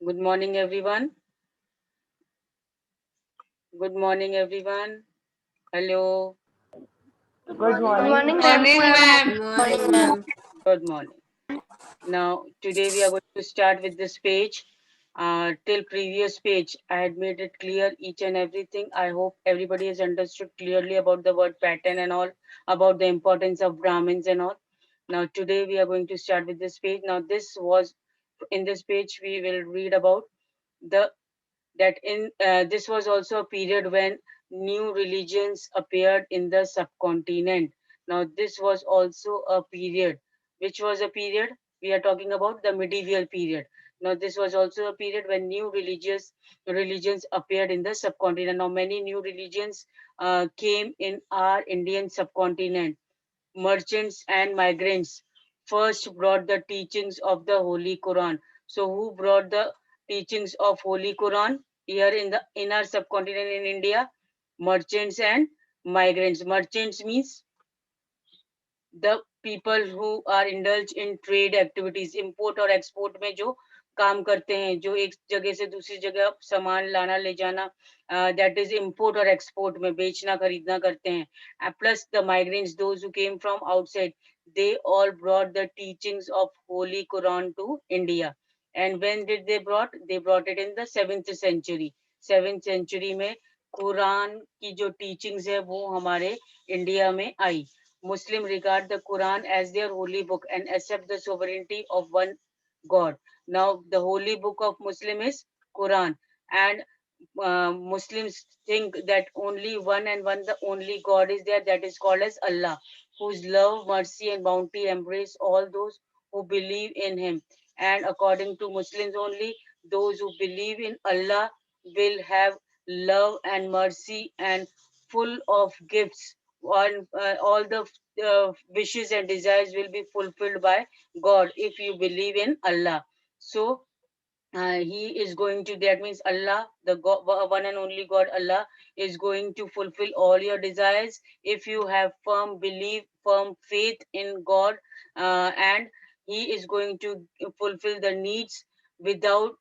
Good morning, everyone. Good morning, everyone. Hello. Good Good morning. morning, ma'am. Morning, ma'am. Good morning, ma'am. Good morning. Now, today we are going to start with this page. Till previous page, I had made it clear each and everything. I hope everybody has understood clearly about the word pattern and all, about the importance of Brahmins and all. Now, today we are going to start with this page. Now, this was in this page we will read about the that in this was also a period when new religions appeared in the subcontinent. Now this was also a period, which was a period we are talking about the medieval period. Now this was also a period when new religious religions appeared in the subcontinent. Now many new religions came in our Indian subcontinent. Merchants and migrants first brought the teachings of the Holy Quran. So who brought the teachings of Holy Quran here in our subcontinent in India? Merchants and migrants. Merchants means the people who are indulge in trade activities, import और export में जो काम करते हैं, जो एक जगह से दूसरी जगह सामान लाना ले जाना, that is import और export में बेचना खरीदना करते हैं. Plus the migrants, those who came from outside, they all brought the teachings of Holy Quran to India. And when did they brought? They brought it in the 7th century. 7th century में कुरान की जो teachings है वो हमारे India में आई. Muslim regard the Quran as their holy book and accept the sovereignty of one God. Now, the holy book of Muslim is Quran, and Muslims think that only one and one, the only God is there, that is called as Allah, whose love, mercy, and bounty embrace all those who believe in Him. And according to Muslims only, those who believe in Allah will have love and mercy and full of gifts. All the wishes and desires will be fulfilled by God if you believe in Allah. So he is going to, that means Allah, the God, one and only God, Allah is going to fulfill all your desires if you have firm belief, firm faith in God, and he is going to fulfill the needs without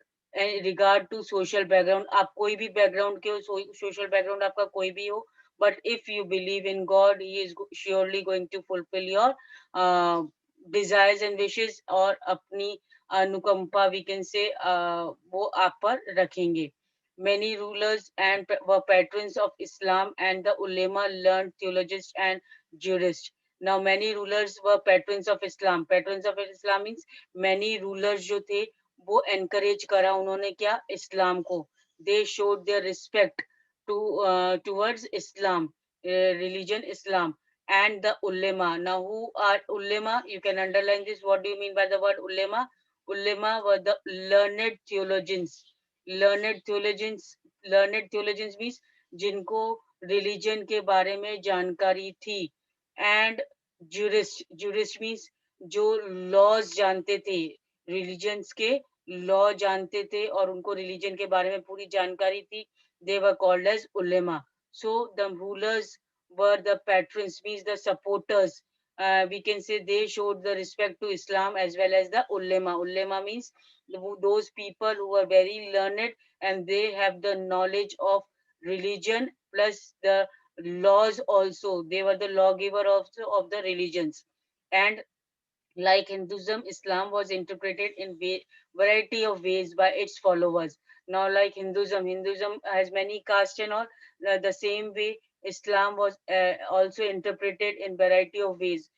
regard to social background. आप कोई भी background के हो, social background आपका कोई भी हो, but if you believe in God, he is surely going to fulfill your uh, desires and wishes, और अपनी अनुकंपा we can say वो आप पर रखेंगे. Many rulers and were patrons of Islam, and the ulema learned theologists and jurists. Now many rulers were patrons of Islam. Patrons of Islam means many rulers जो थे वो encourage करा उन्होंने क्या इस्लाम को. They showed their respect to towards Islam, religion Islam, and the ulema. Now who are ulema? You can underline this. What do you mean by the word ulema? Ulema were the learned theologians. Learned theologians, learned theologians means जिनको religion के बारे में जानकारी थी. And jurist means जो laws जानते थे, religions के law जानते थे और उनको religion के बारे में पूरी जानकारी थी. They were called as ulema. So the rulers were the patrons, means the supporters. We can say they showed the respect to Islam as well as the ulema. Ulema means those people who are very learned and they have the knowledge of religion plus the laws also. They were the lawgiver also of the religions. And like Hinduism, Islam was interpreted in variety of ways by its followers. Now, like Hinduism has many castes and all. The same way, Islam was also interpreted in variety of ways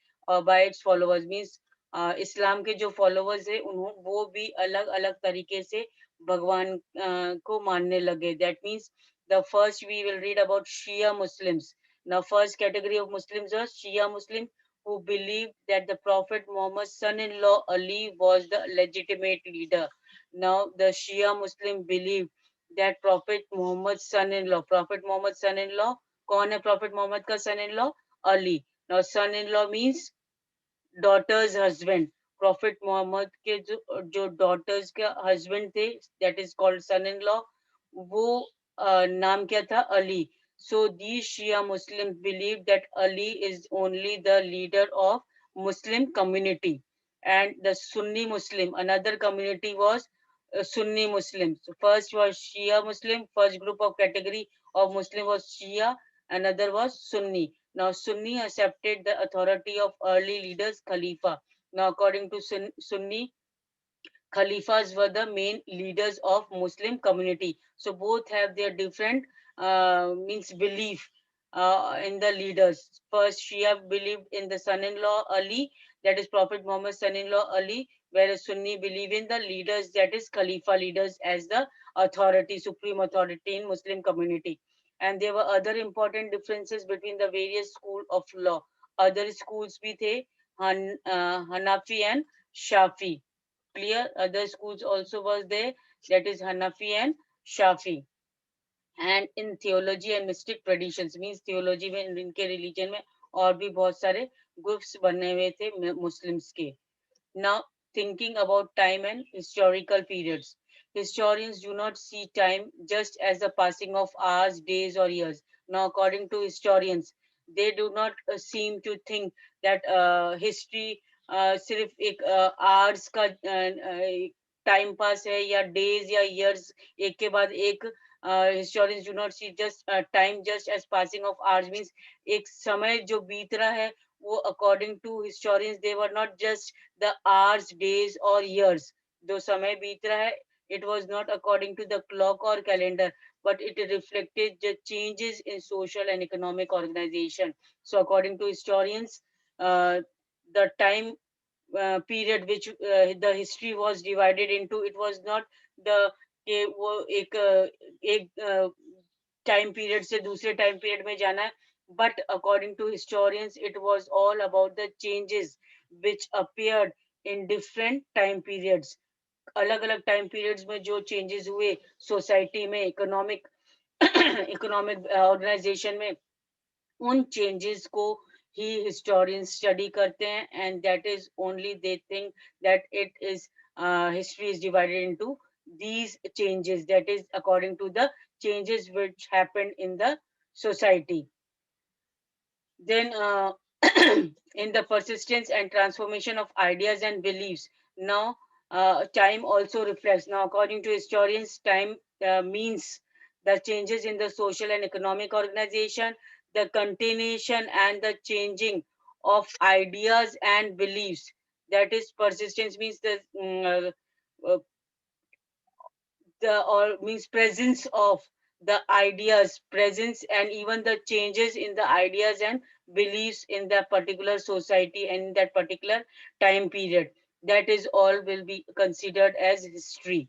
by its followers. Means इस्लाम के जो followers है वो भी अलग अलग तरीके से भगवान को मानने लगे. That means the first we will read about Shia Muslims. Now first category of Muslims are Shia Muslim, who believed that the Prophet Muhammad's son-in-law Ali was the legitimate leader. Now the Shia Muslim believed that Prophet Muhammad's son-in-law, कौन है Prophet Muhammad का son-in-law? Ali. Now son-in-law means daughter's husband. Prophet Muhammad के जो daughters के husband थे, that is called son-in-law, वो नाम क्या था? Ali. So these Shia Muslims believe that Ali is only the leader of Muslim community. And the Sunni Muslim, another community was Sunni Muslims. So first was Shia Muslim, first group of category of Muslim was Shia, another was Sunni. Now Sunni accepted the authority of early leaders Khalifa. Now according to Sunni, Khalifas were the main leaders of Muslim community. So both have their different means belief in the leaders. First, Shia believed in the son-in-law Ali, that is Prophet Muhammad's son-in-law Ali, whereas Sunni believe in the leaders, that is Khalifa leaders, as the authority, supreme authority in Muslim community. And there were other important differences between the various school of law. Other schools भी थे, Hanafi and Shafi. Clear. Other schools also was there, that is Hanafi and Shafi. And in theology and mystic traditions, means theology में इनके religion में और भी बहुत सारे groups बने हुए थे Muslims के. Now, thinking about time and historical periods. Historians do not see time just as the passing of hours, days, or years. Now, according to historians, they do not seem to think that history सिर्फ एक hours का time pass है या days या years एक के बाद एक. Historians do not see just time just as passing of hours, means एक समय जो बीत रहा है वो according to historians they were not just the hours, days, or years. जो समय बीत रहा है, it was not according to the clock or calendar, but it reflected the changes in social and economic organization. So, according to historians, the time period which the history was divided into, it was not the कि वो एक time period से दूसरे time period में जाना है, but according to historians it was all about the changes which appeared in different time periods. अलग अलग टाइम पीरियड्स में जो चेंजेस हुए सोसाइटी में, इकोनॉमिक इकोनॉमिक ऑर्गेनाइजेशन में, उन चेंजेस को ही हिस्टोरियंस स्टडी करते हैं, and that is only they think that it is history is divided into these changes, that is according to the changes which happened in the society. Then in the persistence and transformation of ideas and beliefs. Now time also reflects. Now according to historians, time means the changes in the social and economic organization, the continuation and the changing of ideas and beliefs. That is persistence means the or means presence of the ideas, presence and even the changes in the ideas and beliefs in that particular society and in that particular time period. That is all will be considered as history.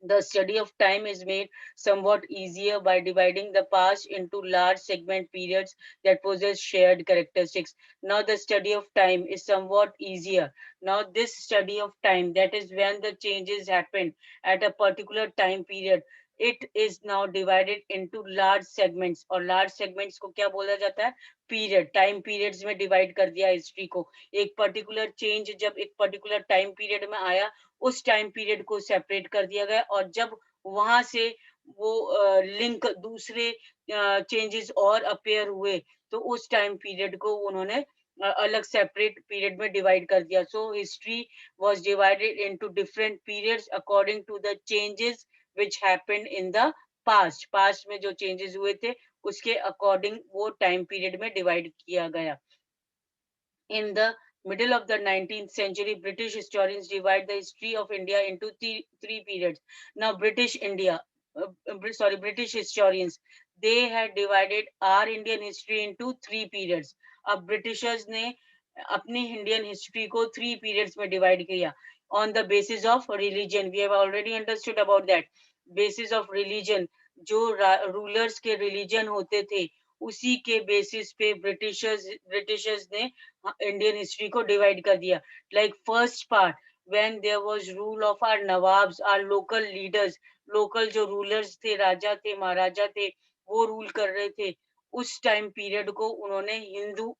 The study of time is made somewhat easier by dividing the past into large segment periods that possess shared characteristics. Now, the study of time is somewhat easier. Now, this study of time, that is when the changes happen at a particular time period, it is now divided into large segments. और large segments को क्या बोला जाता है? Period. Time periods में divide कर दिया history को. एक particular change जब एक particular time period में आया, उस टाइम पीरियड को सेपरेट कर दिया गया, और जब वहां से वो लिंक दूसरे चेंजेस और अपेयर हुए, तो उस टाइम पीरियड को उन्होंने अलग सेपरेट पीरियड में डिवाइड कर दिया. So history was divided into different periods according to the changes which happened in the past में जो चेंजेस हुए थे उसके अकॉर्डिंग वो टाइम पीरियड में डिवाइड किया गया. In the middle of the 19th century, British historians divide the history of India into three periods. Now, British historians, they had divided our Indian history into three periods. अब Britishers ने अपनी Indian history को three periods में divide किया on the basis of religion. We have already understood about that. Basis of religion, जो rulers के religion होते थे, उसी के बेसिस पे ब्रिटिशर्स ने इंडियन हिस्ट्री को डिवाइड कर दिया. Like first part, when there was rule of our nawabs, our local leaders, local जो रूलर्स थे, राजा थे, महाराजा थे, वो रूल कर रहे थे, उस टाइम पीरियड को उन्होंने हिंदू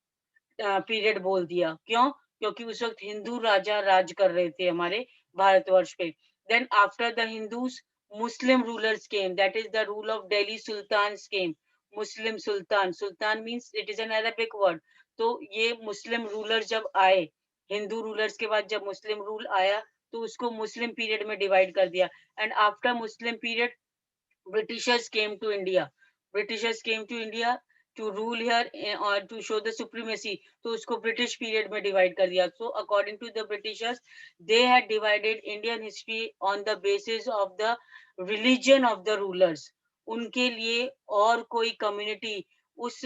पीरियड बोल दिया. क्यों? क्योंकि उस वक्त हिंदू राजा राज कर रहे थे हमारे भारतवर्ष पे. Then after the Hindus, Muslim rulers came, that is the rule of Delhi sultans came. Muslim sultan, sultan means it is an Arabic word. तो ये मुस्लिम रूलर जब आए, हिंदू रूलर्स के बाद जब मुस्लिम रूल आया, तो उसको मुस्लिम पीरियड में डिवाइड कर दिया। And after Muslim period Britishers came to India. Britishers came to India to rule here or to show the supremacy. तो उसको British period में divide कर दिया. So according to the Britishers, they had divided Indian history on the basis of the religion of the rulers. उनके लिए और कोई community उस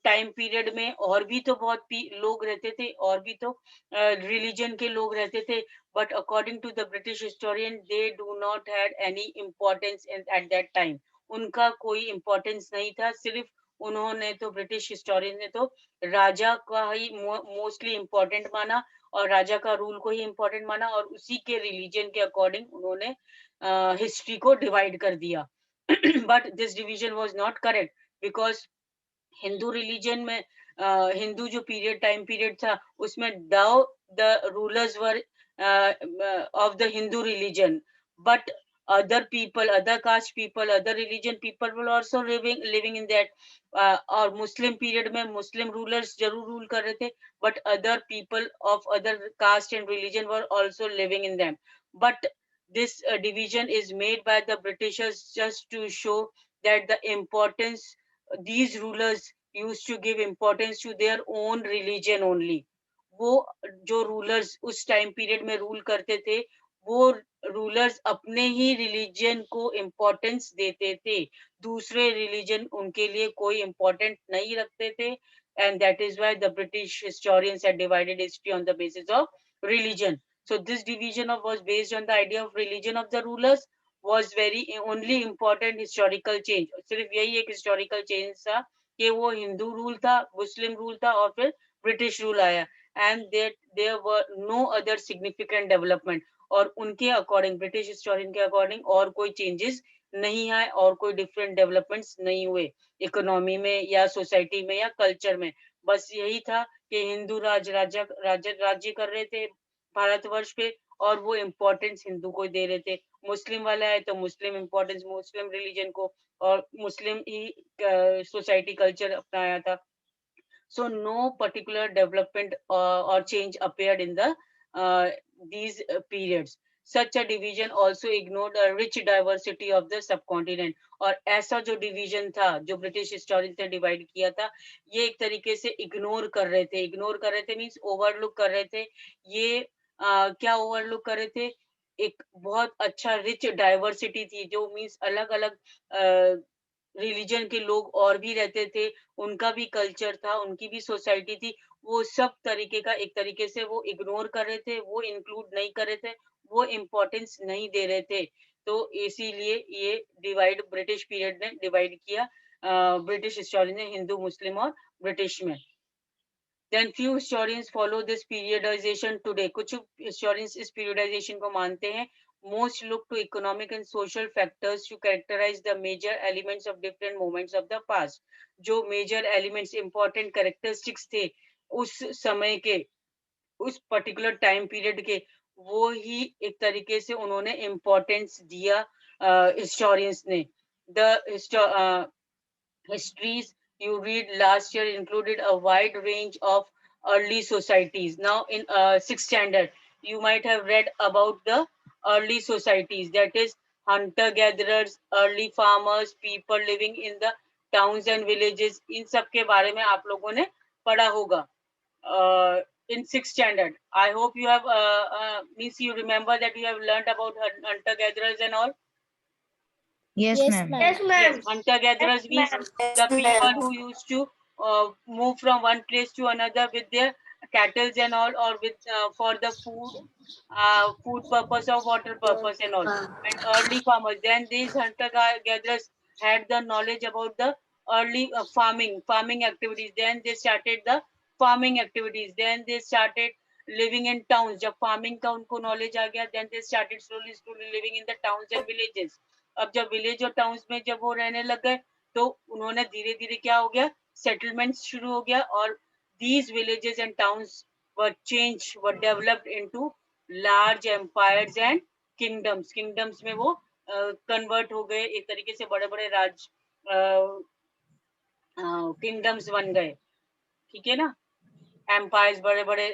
टाइम पीरियड में और भी तो बहुत लोग रहते थे, और भी तो रिलीजन के लोग रहते थे, but according to the British historian, they do not had any importance at that time. उनका कोई importance नहीं था, सिर्फ उन्होंने तो ब्रिटिश हिस्टोरियन ने तो राजा का ही मोस्टली इम्पोर्टेंट माना, और राजा का रूल को ही इम्पोर्टेंट माना, और उसी के रिलीजन के अकॉर्डिंग उन्होंने हिस्ट्री को डिवाइड कर दिया. But this division was not correct, because Hindu religion में हिंदू जो पीरियड टाइम पीरियड था, उसमें दाओ the rulers were of the Hindu religion, but other people, other caste people, other religion people were also living in that. और मुस्लिम period में मुस्लिम rulers जरूर rule कर रहे थे, but other people of other caste and religion were also living in them. But this division is made by the Britishers just to show that the importance these rulers used to give importance to their own religion only. वो जो rulers उस time period में rule करते थे, वो rulers अपने ही religion को importance देते थे, दूसरे रिलीजन उनके लिए कोई इम्पोर्टेंट नहीं रखते थे. And that is why the British historians had divided history on the basis of religion. So this division of was based on the idea of religion of the rulers was very only important historical change. सिर्फ यही एक historical change था कि वो Hindu rule था, मुस्लिम rule था, और फिर ब्रिटिश रूल आया. And there were no other significant development. और उनके अकॉर्डिंग, ब्रिटिश हिस्टोरियन के अकॉर्डिंग, और कोई चेंजेस नहीं आए, और कोई डिफरेंट डेवलपमेंट्स नहीं हुए इकोनॉमी में या सोसाइटी में या कल्चर में. बस यही था कि हिंदू राज्य कर रहे थे भारतवर्ष पे, और वो इम्पोर्टेंस हिंदू को दे रहे थे. मुस्लिम वाले आए तो मुस्लिम इम्पोर्टेंस मुस्लिम रिलीजन को, और मुस्लिम ही सोसाइटी कल्चर अपनाया था. So no particular development or change appeared in the these periods. Such a division also ignored a rich diversity of the subcontinent. और ऐसा जो डिवीजन था, जो ब्रिटिश हिस्टोरियन ने डिवाइड किया था, ये एक तरीके से इग्नोर कर रहे थे. इग्नोर कर रहे थे मीन्स ओवरलुक कर रहे थे. ये क्या ओवरलुक कर रहे थे? एक बहुत अच्छा रिच डाइवर्सिटी थी, जो मीन्स अलग अलग रिलीजन के लोग और भी रहते थे, उनका भी कल्चर था, उनकी भी सोसाइटी थी, वो सब तरीके का एक तरीके से वो इग्नोर कर रहे थे, वो इंक्लूड नहीं कर रहे थे, वो इम्पोर्टेंस नहीं दे रहे थे. तो इसीलिए ये डिवाइड ब्रिटिश पीरियड ने डिवाइड किया, ब्रिटिश हिस्टोरियन ने हिंदू, मुस्लिम और ब्रिटिश में. Then few historians follow this periodization today. कुछ historians इस periodization को मानते हैं. Most look to economic and social factors to characterize the major elements of different moments of the past. जो major elements, important characteristics थे उस समय के, उस particular time period के, वो ही एक तरीके से उन्होंने importance दिया historians ने. The histories you read last year included a wide range of early societies. Now, in sixth standard, you might have read about the early societies, that is, hunter gatherers, early farmers, people living in the towns and villages. इन सब के बारे में आप लोगों ने पढ़ा होगा in sixth standard. I hope you have means you remember that you have learned about hunter gatherers and all. Yes, Yes, ma'am. ma'am. Yes, ma'am. Yes, hunter gatherers means the people who used to move from one place to another with their cattle and all, or with for the food purpose or water purpose and all. And early farmers, then these hunter gatherers had the knowledge about the early farming activities. Then they started the farming activities. Then they started living in towns. जब farming का उनको knowledge आ गया, then they started slowly living in the towns and villages. अब जब village और towns में जब वो रहने लग गए, तो उन्होंने धीरे धीरे क्या हो गया, सेटलमेंट शुरू हो गया, और these villages and towns were changed, were developed into large empires and kingdoms में वो कन्वर्ट हो गए, एक तरीके से बड़े बड़े किंगडम्स बन गए. ठीक है ना. एम्पायर्स, बड़े बड़े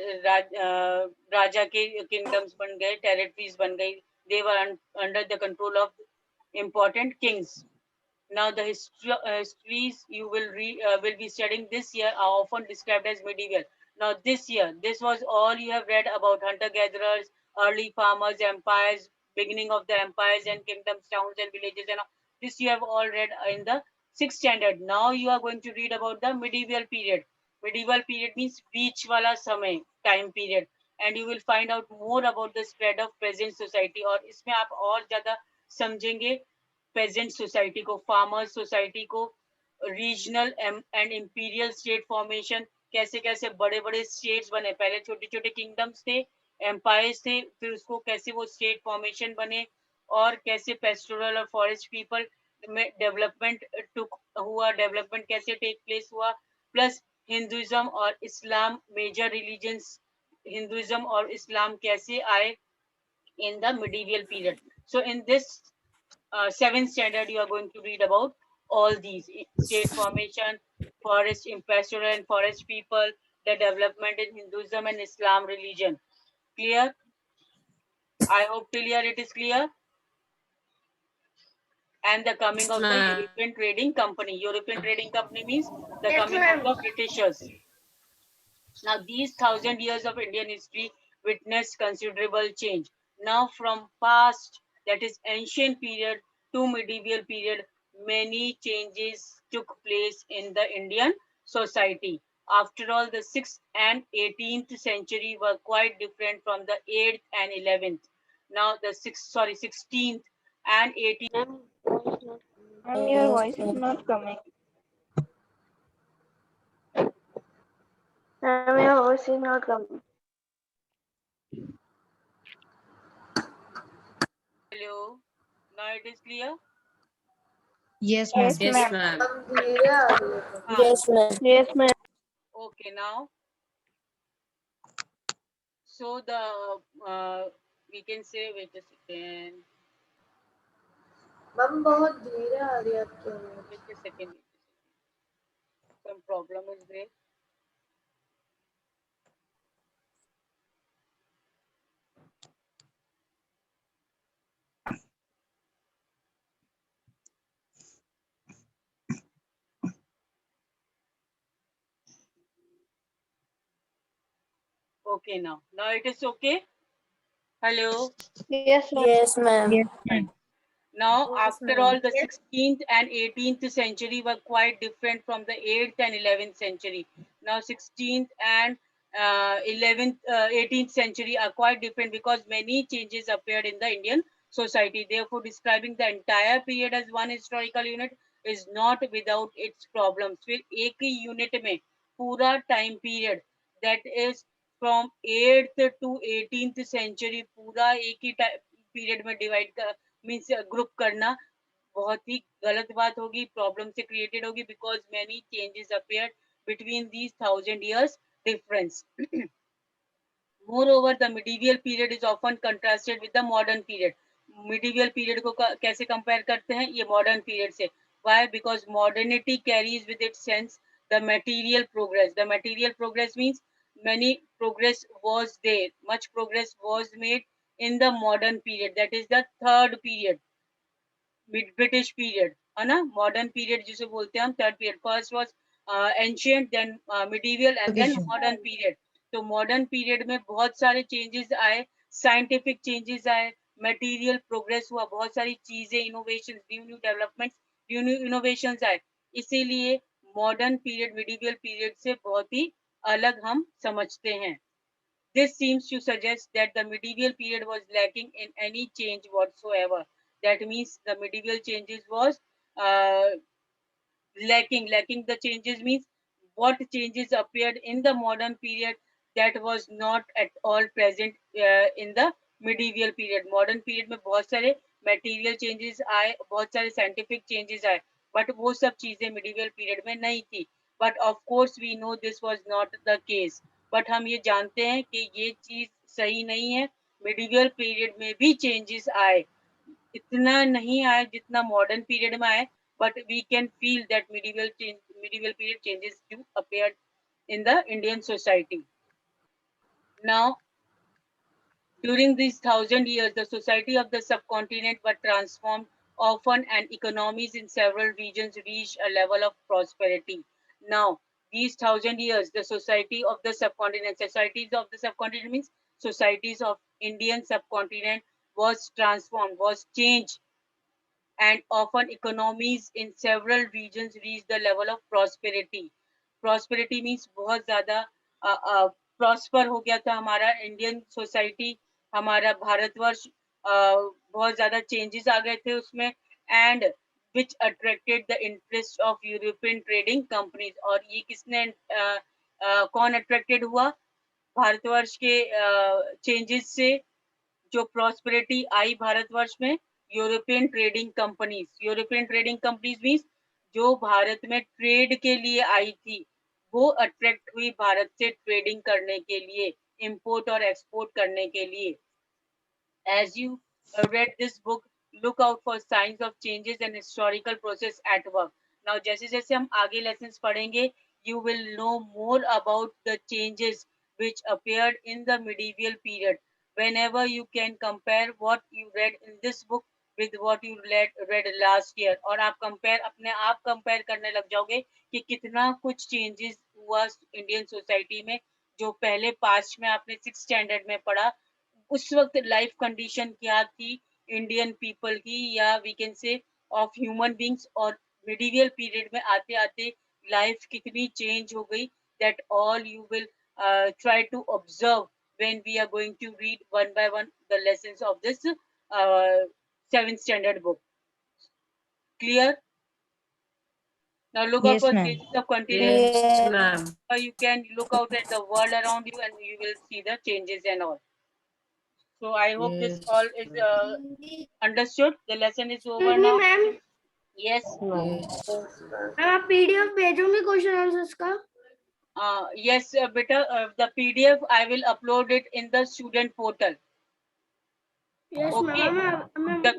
राजा के किंगडम्स बन गए, टेरिटरीज बन गई. They were under the control of important kings. Now the histories you will be studying this year are often described as medieval. Now this year, this was all you have read about hunter-gatherers, early farmers, empires, beginning of the empires and kingdoms, towns and villages, and all. This you have all read in the sixth standard. Now you are going to read about the medieval period. Medieval period means beach wala samay, time period, and you will find out more about the spread of present society. और इसमें आप और ज़्यादा समझेंगे pageant society को, farmer society को, regional and imperial state formation, कैसे कैसे बड़े बड़े स्टेट्स बने, पहले छोटे छोटे किंगडम्स थे, एम्पायर्स थे, फिर उसको कैसे वो स्टेट फॉर्मेशन बने, और कैसे पेस्टोरल और फॉरेस्ट पीपल में डेवलपमेंट हुआ, डेवलपमेंट कैसे टेक प्लेस हुआ, प्लस हिंदुइज्म और इस्लाम मेजर रिलीजन्स, हिंदुइज्म और इस्लाम कैसे आए in the medieval period. So in this seventh standard, you are going to read about all these state formation, forest pastoral and forest people, the development in Hinduism and Islam religion. Clear? I hope till here it is clear. And the coming of the European Trading Company. European Trading Company means the coming of the Britishers. Now, these 1,000 years of Indian history witnessed considerable change. Now, from past, that is ancient period, to medieval period, many changes took place in the Indian society. After all, the 6th and 18th century were quite different from the 8th and 11th. Now, the 16th and 18th. Ma'am, your voice is not coming. Ma'am, your voice is not coming. Hello, now it is clear? Yes, ma'am. Yes, ma'am. Yes, ma'am. Yes, ma'am. Okay, now so the we can say, wait a second. Ma'am बहुत धीरे आ रही है आपकी आवाज. Wait a second. Some problem is there. Okay, now it is okay. Hello. Yes, ma'am. Yes, ma'am. Yes, ma'am. Now, Yes, after ma'am. all, the 16th and 18th century were quite different from the 8th and 11th century. Now, 16th and 11th, 18th century are quite different because many changes appeared in the Indian society. Therefore, describing the entire period as one historical unit is not without its problems. फिर एक ही unit में पूरा time period, that is from 8th to 18th century, पूरा एक ही period में divide कर means group करना बहुत ही गलत बात होगी, प्रॉब्लम से क्रिएटेड होगी, because many changes appeared between these 1,000 years difference. Moreover, the medieval period is often contrasted with the modern period. Medieval period को कैसे कंपेयर करते हैं ये modern period से? Why? Because modernity carries with its sense the material progress. The material progress means many progress was there, much progress was made in the modern period. That is the third period. British period है ना, modern period जिसे बोलते हैं हम, third period. First was ancient, then medieval and then Division. Modern period. तो modern period में बहुत सारे चेंजेस आए, साइंटिफिक चेंजेस आए, मटेरियल प्रोग्रेस हुआ, बहुत सारी चीजें, innovation, new new developments, new new innovations आए. इसीलिए मॉडर्न पीरियड मिडिवियल पीरियड से बहुत ही अलग हम समझते हैं. This seems to suggest that the medieval period was lacking in any change whatsoever. That means the medieval changes was uh, lacking. The changes means what changes appeared in the modern period that was not at all present in the medieval period. Modern period में बहुत सारे material changes आए, बहुत सारे scientific changes आए, but वो सब चीजें medieval period में नहीं थी. But of course we know this was not the case. But हम ये जानते हैं कि ये चीज सही नहीं है. medieval period में भी changes आए, इतना नहीं आया जितना मॉडर्न पीरियड में आए, but we can feel that medieval period changes do appear in the Indian society. Now, during these 1,000 years, the society of the subcontinent were transformed often, and economies in several regions reached a level of prosperity. Now, these 1,000 years, the societies of the subcontinent means societies of Indian subcontinent was transformed, was changed, and often economies in several regions reach the level of prosperity. Prosperity means बहुत ज़्यादा prosper हो गया था हमारा Indian society, हमारा भारतवर्ष, बहुत ज़्यादा changes आ गए थे उसमें, and which attracted the interest of European trading companies. और ये किसने कौन अट्रैक्टेड हुआ भारतवर्ष के चेंजेस से, जो प्रॉस्पेरिटी आई भारतवर्ष में, यूरोपियन ट्रेडिंग कंपनीज मीन्स जो भारत में ट्रेड के लिए आई थी, वो अट्रैक्ट हुई भारत से ट्रेडिंग करने के लिए, इंपोर्ट और एक्सपोर्ट करने के लिए. As you read this book, look out for signs of changes and historical process at work. Now, जैसे जैसे हम आगे lessons पढ़ेंगे, you will know more about the changes which appeared in the medieval period. Whenever you can compare what you read in this book with what you read last year, और आप अपने आप compare करने लग जाओगे कि कितना कुछ changes हुआ इंडियन सोसाइटी में, जो पहले पास्ट में आपने 6th स्टैंडर्ड में पढ़ा. उस वक्त लाइफ कंडीशन क्या थी इंडियन पीपल की, या we can say of human beings, और मिडिवियल पीरियड में आते आते लाइफ कितनी चेंज हो गई, that all you will try to observe when we are going to read one by one the lessons of this 7th standard book. Clear? Now look out Yes, for ma'am. cases of continuous. Yes, ma'am. You can look out at the world around you and you will see the changes and all. So I hope this Yes, all is understood. The lesson is over now. Ma'am Yes. yes. आप PDF भेजोगे question answers का? Yes, beta. The PDF I will upload it in the student portal. Yes Okay. Ma'am. The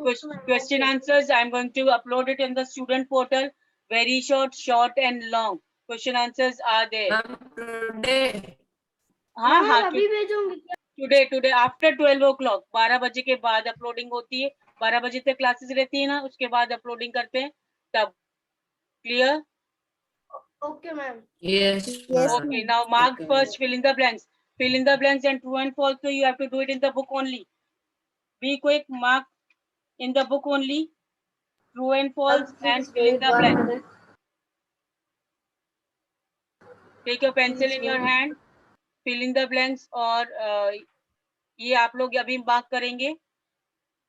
question answers I'm going to upload it in the student portal. Very short and long. Question answers are there. Ma'am, today. हाँ हाँ. अभी भेजोगे क्या? Today after 12 o'clock, 12 बजे के बाद uploading होती है. 12 बजे तक क्लासेस रहती है ना, उसके बाद अपलोडिंग करते हैं तब. Clear? Okay ma'am. Yes, Okay, ma'am. now mark Okay. first, fill in the blanks. Fill in the blanks and true and false, so you have to do it in the book only. Be quick, mark in the book only. True and false and fill in the blanks. Take your pencil in your hand, fill in the blanks, और ये आप लोग अभी mark करेंगे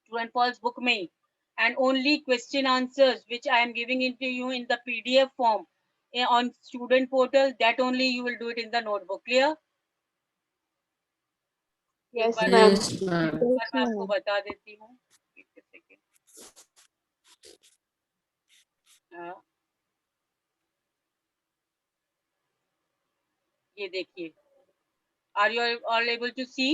true and false book में, and only question answers which I am giving it to you in the PDF form on student portal, that only you will do it in the notebook. Clear? Yes, एक ma'am. Yes, ma'am. बार मैं आपको बता देती हूँ. एक second. ये देखिए. Are you all able to see?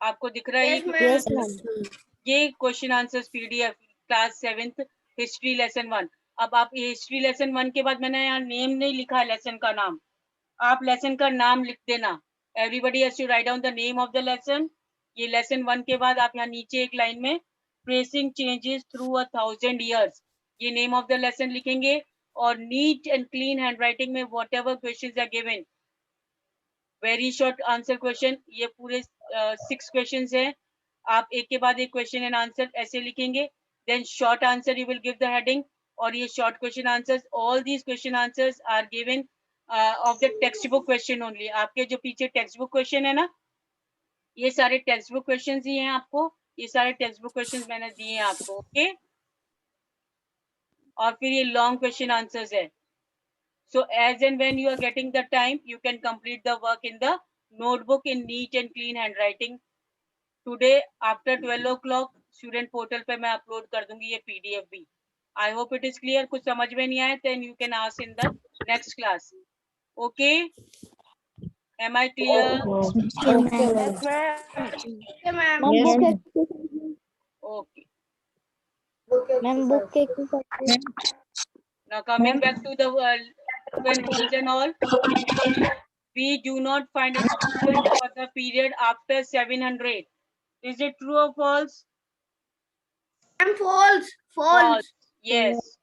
आपको दिख रहा है? Yes, ma'am. ये question answers PDF class 7th history lesson 1. अब आप ये हिस्ट्री लेसन 1 के बाद मैंने यहाँ नेम नहीं लिखा, लेसन का नाम. आप लेसन का नाम लिख देना. Everybody has to write down the name of the lesson. ये लेसन 1 के बाद आप यहाँ नीचे एक लाइन में ट्रेसिंग चेंजेस थ्रू 1,000 years, ये नेम ऑफ द लेसन लिखेंगे. और नीट एंड क्लीन हैंडराइटिंग में whatever questions are given, very short answer question, ये पूरे 6 क्वेश्चंस हैं. आप एक के बाद एक क्वेश्चन एंड आंसर ऐसे लिखेंगे. Then short answer you will give the heading, और ये short question answers, all these question answers are given of the textbook question only. आपके जो पीछे टेक्स्ट बुक क्वेश्चन है ना, ये सारे टेक्स्ट बुक क्वेश्चन ही हैं आपको. ये सारे टेक्स्ट बुक क्वेश्चन मैंने दिए हैं आपको. ओके. और फिर ये लॉन्ग क्वेश्चन आंसर्स है. So as and when you are getting the time, you can complete the work in the notebook in neat and clean handwriting. Today after 12 o'clock student portal पे मैं upload कर दूंगी ये PDF भी. I hope it is clear. कुछ समझ में नहीं आया then you can ask in the next class. Okay? Am I clear? Yes, ma'am. Yes, ma'am. Okay. Ma'am, book exercise. Now coming back to the student polls and all. We do not find it suitable for the period after 700. Is it true or false? Ma'am, false. False. Yes,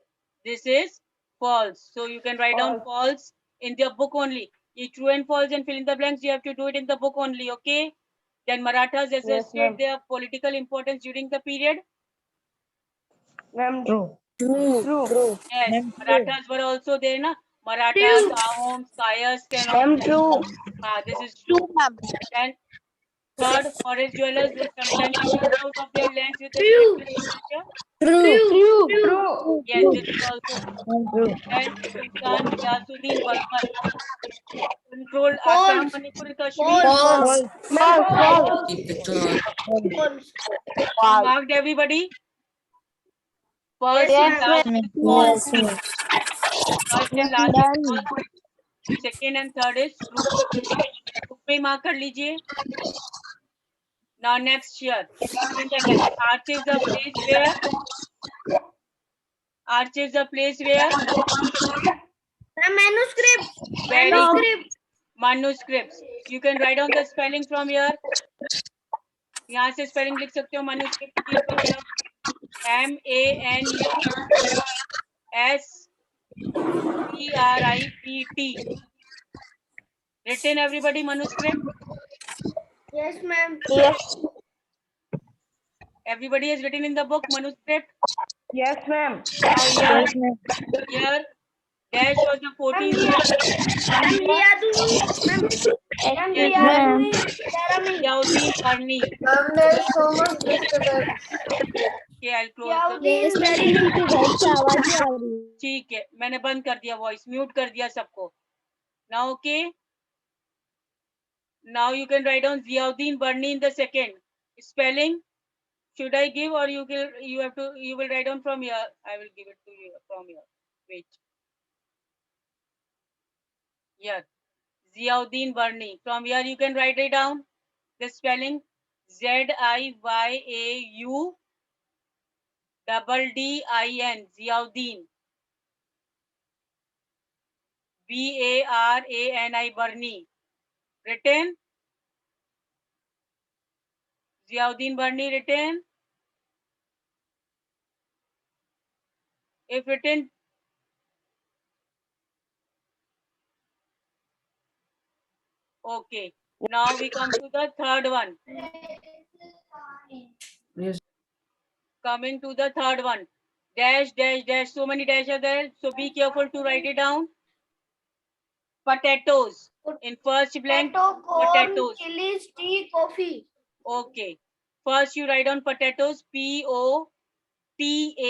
this is false. So you can write down false in the book only. You true and false and fill in the blanks. You have to do it in the book only. Okay. Then Marathas associate their political importance during the period. True. True. Yes, Ma'am, true. Marathas were also there, na? Marathas, Ahoms, Kayas, and all. True. This is true. Then third, forest dwellers would sometimes sell out of their lands with a surplus literature. True. Yes, this is also true. Ma'am, true. And Sultan Ghiyasuddin Balban controlled False. Assam, Manipur, and Kashmir. False. False. Keep the thought. False. You marked everybody. First Yes, and ma'am. last is false. Yes, ma'am. First and last is false. Second and third is true. Book पे mark कर लीजिए. Now next year, student again. Arch is the place where. Arch is the place where. Ma'am, manuscript. Very Manuscript. Manuscripts. You can write down the spelling from here. यहाँ से spelling लिख सकते हो manuscript की from here. manuscript. Written everybody manuscript. Yes, ma'am. Everybody has written in the book manuscript. Yes, ma'am. Now Yes, ma'am. here dash was the 14th. Ziauddin Barni. Ma'am, there's so much disturbance. Okay, I'll close the. ठीक है, मैंने बंद कर दिया voice, mute कर दिया सबको. Now okay. Now you can write down Ziauddin Barni in the second. Spelling. Should I give or you will write down from here? I will give it to you from here. Wait. Here. Ziauddin Barni. From here you can write it down. The spelling Ziauddin. Barani. Barni. Written. Ziauddin Barni written. If written. Okay. Now we come to the third one. Yes. Coming to the third one. Dash, dash, dash. So many dash are there. So be careful to write it down. Potatoes. In first blank, potatoes. Chilies, tea, coffee. Okay. First you write down potatoes. Potatoes. Potatoes.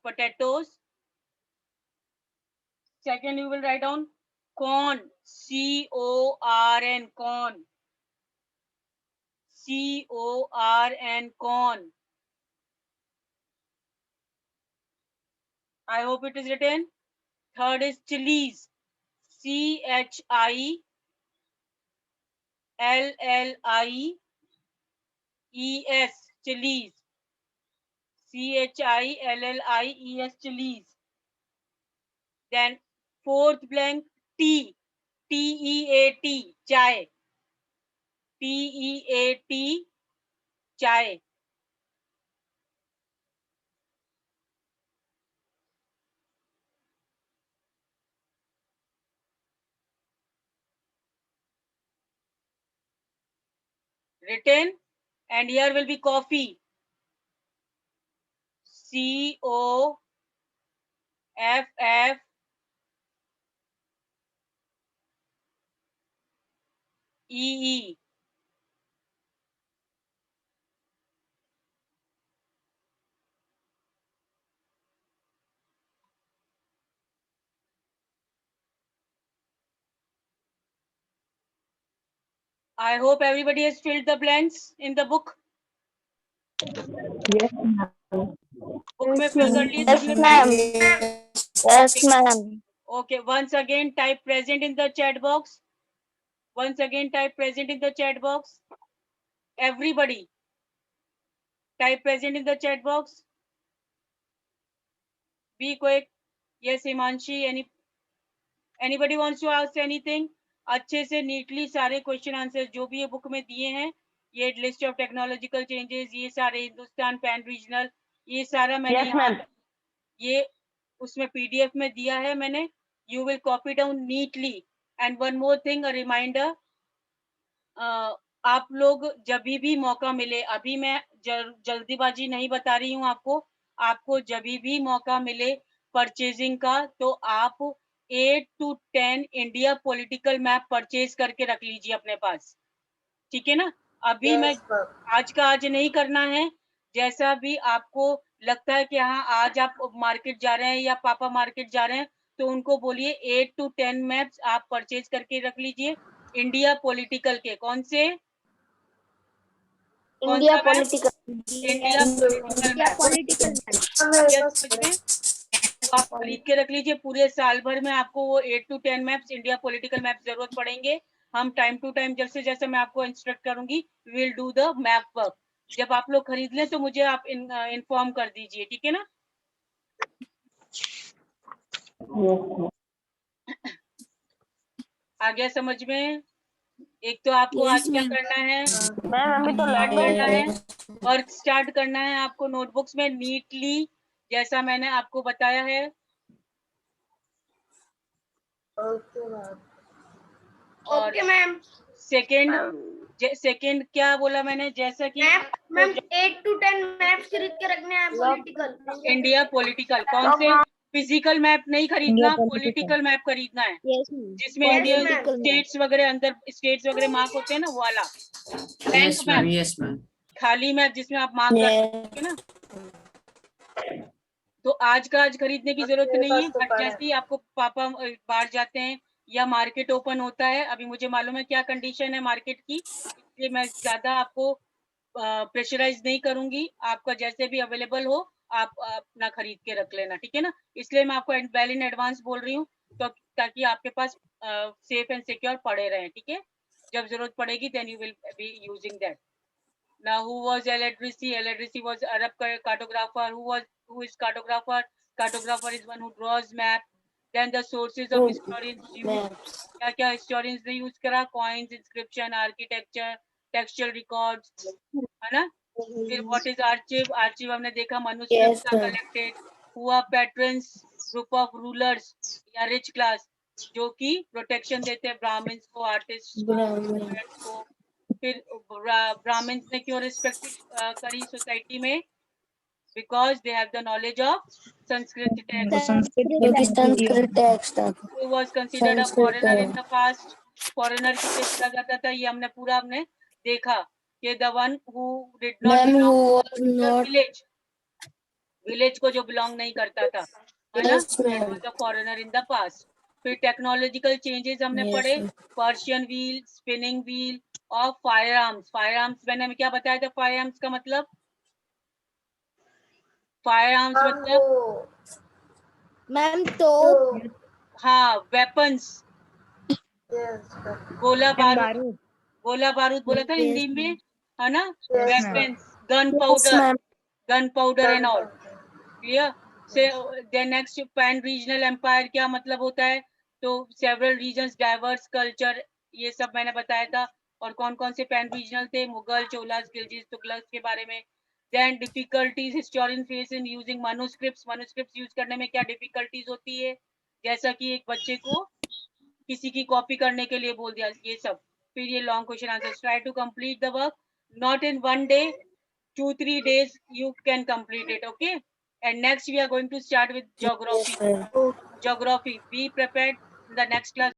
Potatoes. Second you will write down corn. Corn. Corn. I hope it is written. Third is chilies. Chillies. Chilies. Chillies. Chilies. Then fourth blank tea. Teat. Chai. Teat. Chai. Written. And here will be coffee. Coffee. I hope everybody has filled the blanks in the book. Yes, ma'am. Book में fill कर लिए Yes, सबने ma'am. blanks? Yes, ma'am. Okay, once again type present in the chat box. Once again type present in the chat box. Everybody. Type present in the chat box. Be quick. Yes, Himanshi. Anybody wants to ask anything? अच्छे से neatly सारे question answer जो भी ये book में दिए हैं, ये लिस्ट ऑफ टेक्नोलॉजिकल चेंजेस, ये सारे हिंदुस्तान पैन रीजनल, ये सारा मैंने Yes, ma'am. ये उसमें पीडीएफ में दिया है मैंने. You will copy down neatly. And one more thing, a reminder, आप लोग जब भी मौका मिले, अभी मैं जल्दीबाजी नहीं बता रही हूँ आपको जब भी मौका मिले परचेजिंग का, तो आप 8 to 10 India political map purchase करके रख लीजिए अपने पास. ठीक है ना? अभी मैं Yes, ma'am. आज का आज नहीं करना है. जैसा भी आपको लगता है कि हाँ आज आप मार्केट जा रहे हैं या पापा मार्केट जा रहे हैं, तो उनको बोलिए 8 to 10 मैप्स आप परचेज करके रख लीजिए इंडिया पॉलिटिकल के. कौन से? कौन India सा map? political. India political India map. political. आ गया समझ में? तो आप खरीद के रख लीजिए. पूरे साल भर में आपको वो 8 to 10 maps India political map जरूरत पड़ेंगे. हम टाइम टू टाइम जैसे जैसे मैं आपको इंस्ट्रक्ट करूंगी, will do the map work. जब आप लोग खरीद लें तो मुझे आप इन्फॉर्म कर दीजिए. ठीक है ना? आ गया समझ में? एक तो आपको आज क्या करना है, मैम अभी तो स्टार्ट लॉकडाउन करना है, वर्क स्टार्ट करना है आपको नोटबुक्स में नीटली, जैसा मैंने आपको बताया है. Okay, ma'am. और ओके मैम. सेकंड क्या बोला मैंने, जैसा कि मैम 8 to 10 मैप्स खरीद के रखने हैं पॉलिटिकल. India political. कौन से? फिजिकल मैप नहीं खरीदना, पॉलिटिकल मैप खरीदना है, जिसमें इंडिया स्टेट्स वगैरह अंदर स्टेट्स वगैरह मार्क होते हैं ना, वो वाला Yes, blank ma'am. Map, Yes, ma'am. खाली मैप जिसमें आप मार्क कर सकते हैं ना. तो आज का आज खरीदने की जरूरत मेरे नहीं है, पास तो बट पड़ा है. जैसे ही आपको पापा बाहर जाते हैं या मार्केट ओपन होता है, अभी मुझे मालूम है क्या कंडीशन है मार्केट की, इसलिए मैं ज्यादा आपको प्रेशराइज नहीं करूंगी. आपका जैसे भी अवेलेबल हो आप अपना खरीद के रख लेना. ठीक है ना? इसलिए मैं आपको वेल इन एडवांस बोल रही हूँ, तो ताकि आपके पास सेफ एंड सिक्योर पड़े रहे. ठीक है? जब जरूरत पड़ेगी then you will be using that. Now, who was Eladrisi? Eladrisi was Arab cartographer. Who is cartographer? Cartographer is one who draws map. Then the sources of historians use. क्या historians ने use करा? Coins, inscription, architecture, textual records, है ना? फिर what is archive? Archive हमने देखा manuscripts का collected. Who are patrons? Group of rulers या rich class जो कि protection देते हैं ब्राह्मण्स को, आर्टिस्ट को, poets को. फिर ब्राह्मण्स ने क्यों रिस्पेक्ट करी सोसाइटी में? Because they have the knowledge of Sanskrit text. Who was considered a foreigner in the past? Foreigner किसे बोला जाता था, ये हमने पूरा देखा कि the one who did not belong to the village को जो बिलोंग नहीं करता था, है ना, that was a foreigner in the past. फिर टेक्नोलॉजिकल चेंजेस हमने पढ़े, पर्शियन व्हील, स्पिनिंग व्हील और फायर आर्म्स. फायर आर्म्स मैंने क्या बताया था? फायर आर्म्स का मतलब, फायर आर्म्स मतलब मैम तो हाँ वेपन्स, Yes, ma'am. गोला बारूद. गोला बारूद बोला था हिंदी में, है ना? Weapons, gunpowder and all. Clear? So then next pan regional empire क्या मतलब होता है? तो सेवरल रीजन्स, डाइवर्स कल्चर, ये सब मैंने बताया था. और कौन कौन से पैन रीजनल थे? मुगल, चोलास, खिलजीज, तुगलक के बारे में. Then difficulties historian face in using manuscripts. Manuscripts use करने में क्या डिफिकल्टीज होती है? जैसा कि एक बच्चे को किसी की कॉपी करने के लिए बोल दिया, ये सब. फिर ये long question answer. Try to complete the work, not in 1 day, 2-3 days you can complete it. Okay? And next we are going to start with geography. Geography. Be prepared. In the next class